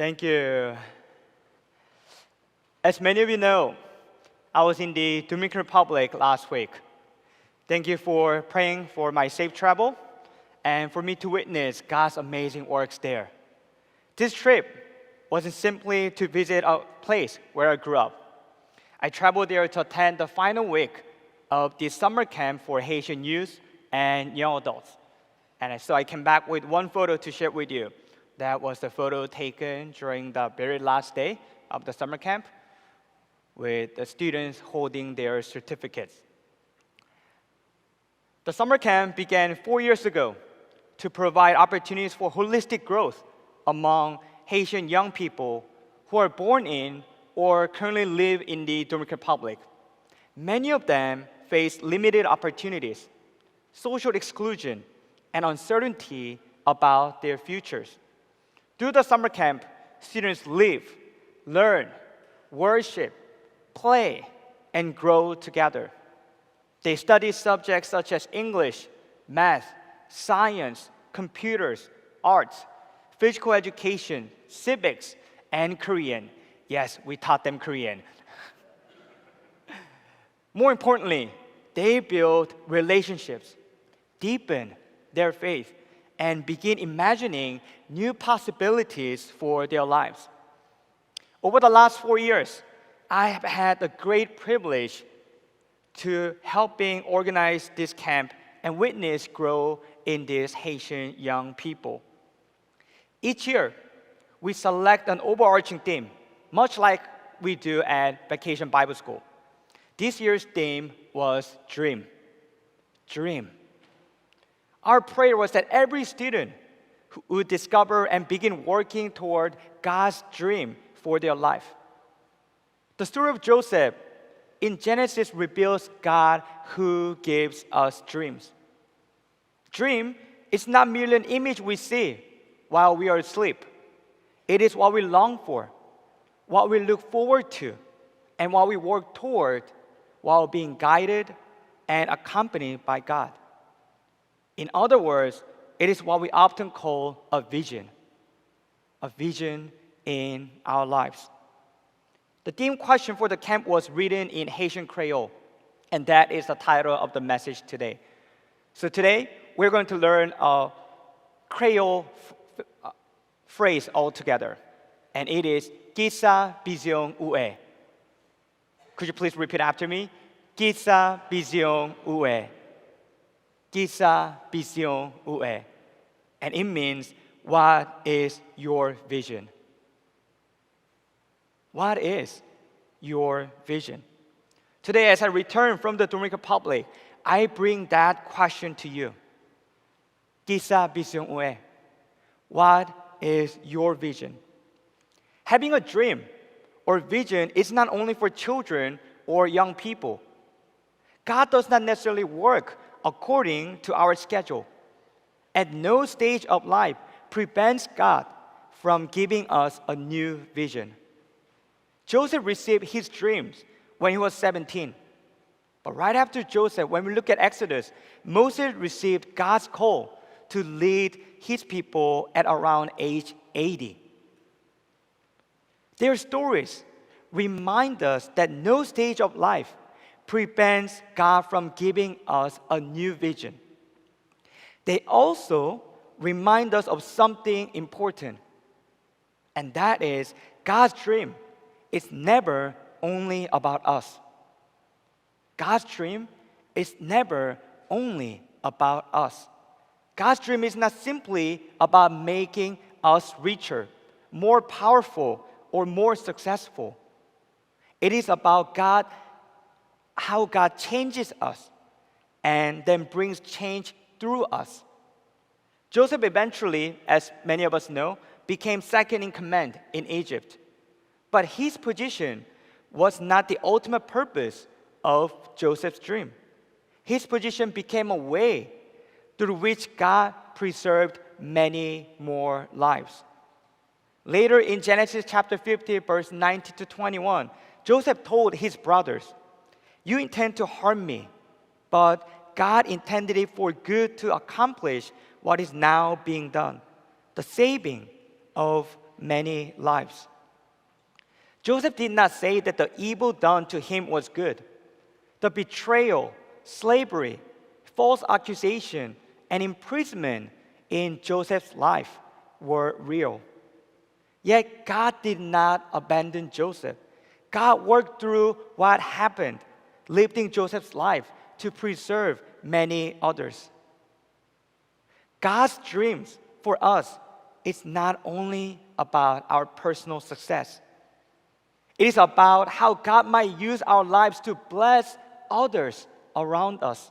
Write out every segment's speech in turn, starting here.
Thank you. As many of you know, I was in the Dominican Republic last week. Thank you for praying for my safe travel and for me to witness God's amazing works there. This trip wasn't simply to visit a place where I grew up. I traveled there to attend the final week of the summer camp for Haitian youth and young adults. And so I came back with one photo to share with you. That was the photo taken during the very last day of the summer camp with the students holding their certificates. The summer camp began 4 years ago to provide opportunities for holistic growth among Haitian young people who are born in or currently live in the Dominican Republic. Many of them face limited opportunities, social exclusion, and uncertainty about their futures. Through the summer camp, students live, learn, worship, play, and grow together. They study subjects such as English, math, science, computers, arts, physical education, civics, and Korean. Yes, we taught them Korean. More importantly, they build relationships, deepen their faith, and begin imagining new possibilities for their lives. Over the last 4 years, I have had the great privilege to helping organize this camp and witness growth in these Haitian young people. Each year, we select an overarching theme, much like we do at Vacation Bible School. This year's theme was Dream. Dream. Our prayer was that every student would discover and begin working toward God's dream for their life. The story of Joseph in Genesis reveals God who gives us dreams. Dream is not merely an image we see while we are asleep. It is what we long for, what we look forward to, and what we work toward while being guided and accompanied by God. In other words, it is what we often call a vision in our lives. The theme question for the camp was written in Haitian Creole, and that is the title of the message today. So today, we're going to learn a Creole phrase altogether, and it is Kisa Vision Ue. Could you please repeat after me? Kisa Vision Ue. Kisa Vision Ue. And it means, what is your vision? What is your vision? Today, as I return from the Dominican Republic, I bring that question to you. Kisa Vision Ue. What is your vision? Having a dream or vision is not only for children or young people. God does not necessarily work according to our schedule. At no stage of life prevents God from giving us a new vision. Joseph received his dreams when he was 17. But right after Joseph, when we look at Exodus, Moses received God's call to lead his people at around age 80. Their stories remind us that no stage of life prevents God from giving us a new vision. They also remind us of something important, and that is God's dream is never only about us. God's dream is never only about us. God's dream is not simply about making us richer, more powerful, or more successful. It is about how God changes us and then brings change through us. Joseph eventually, as many of us know, became second in command in Egypt. But his position was not the ultimate purpose of Joseph's dream. His position became a way through which God preserved many more lives. Later in Genesis chapter 50, verse 19 to 21, Joseph told his brothers, "You intend to harm me, but God intended it for good to accomplish what is now being done, the saving of many lives. Joseph did not say that the evil done to him was good. The betrayal, slavery, false accusation, and imprisonment in Joseph's life were real. Yet God did not abandon Joseph. God worked through what happened, lifting Joseph's life to preserve many others. God's dreams for us is not only about our personal success. It is about how God might use our lives to bless others around us.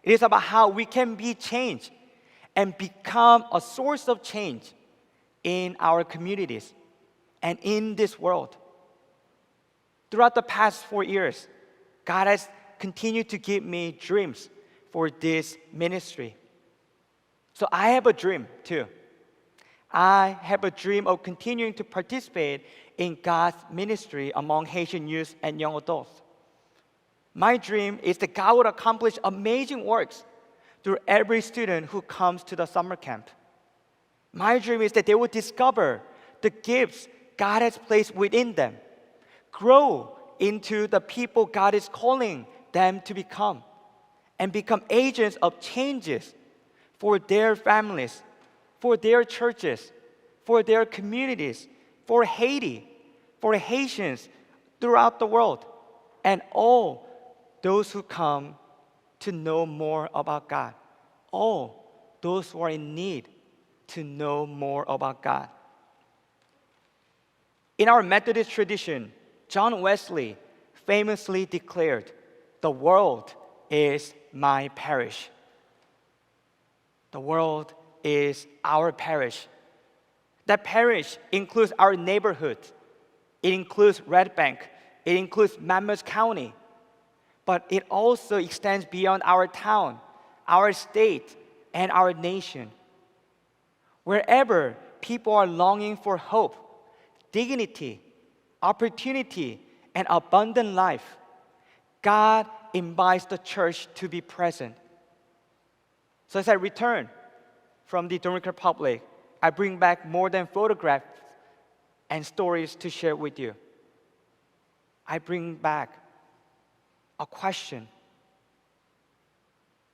It is about how we can be changed and become a source of change in our communities and in this world. Throughout the past 4 years, God has continued to give me dreams for this ministry. So I have a dream too. I have a dream of continuing to participate in God's ministry among Haitian youth and young adults. My dream is that God would accomplish amazing works through every student who comes to the summer camp. My dream is that they would discover the gifts God has placed within them, grow into the people God is calling them to become, and become agents of changes for their families, for their churches, for their communities, for Haiti, for Haitians throughout the world, and all those who come to know more about God. All those who are in need to know more about God. In our Methodist tradition, John Wesley famously declared, "The world is my parish." The world is our parish. That parish includes our neighborhood. It includes Red Bank. It includes Monmouth County. But it also extends beyond our town, our state, and our nation. Wherever people are longing for hope, dignity, opportunity, and abundant life, God invites the church to be present. So as I return from the Dominican Republic, I bring back more than photographs and stories to share with you. I bring back a question.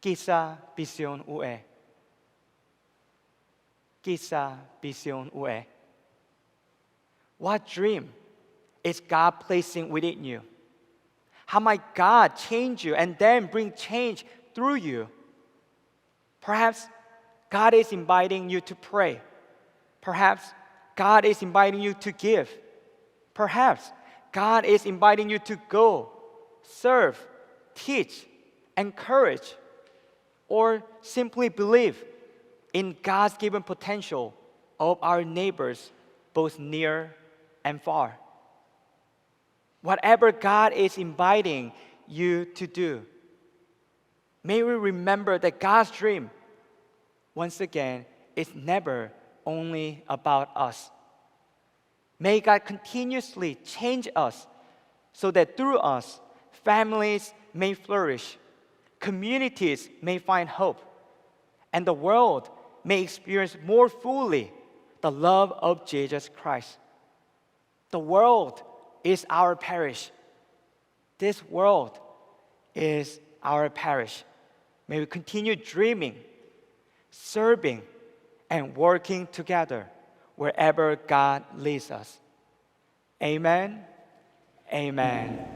Quizá visión ue. Quizá visión ue. What dream is God placing within you? How might God change you and then bring change through you? Perhaps God is inviting you to pray. Perhaps God is inviting you to give. Perhaps God is inviting you to go, serve, teach, encourage, or simply believe in God's given potential of our neighbors, both near and far. Whatever God is inviting you to do, may we remember that God's dream, once again, is never only about us. May God continuously change us so that through us, families may flourish, communities may find hope, and the world may experience more fully the love of Jesus Christ. The world is our parish. This world is our parish. May we continue dreaming, serving, and working together wherever God leads us. Amen. Amen.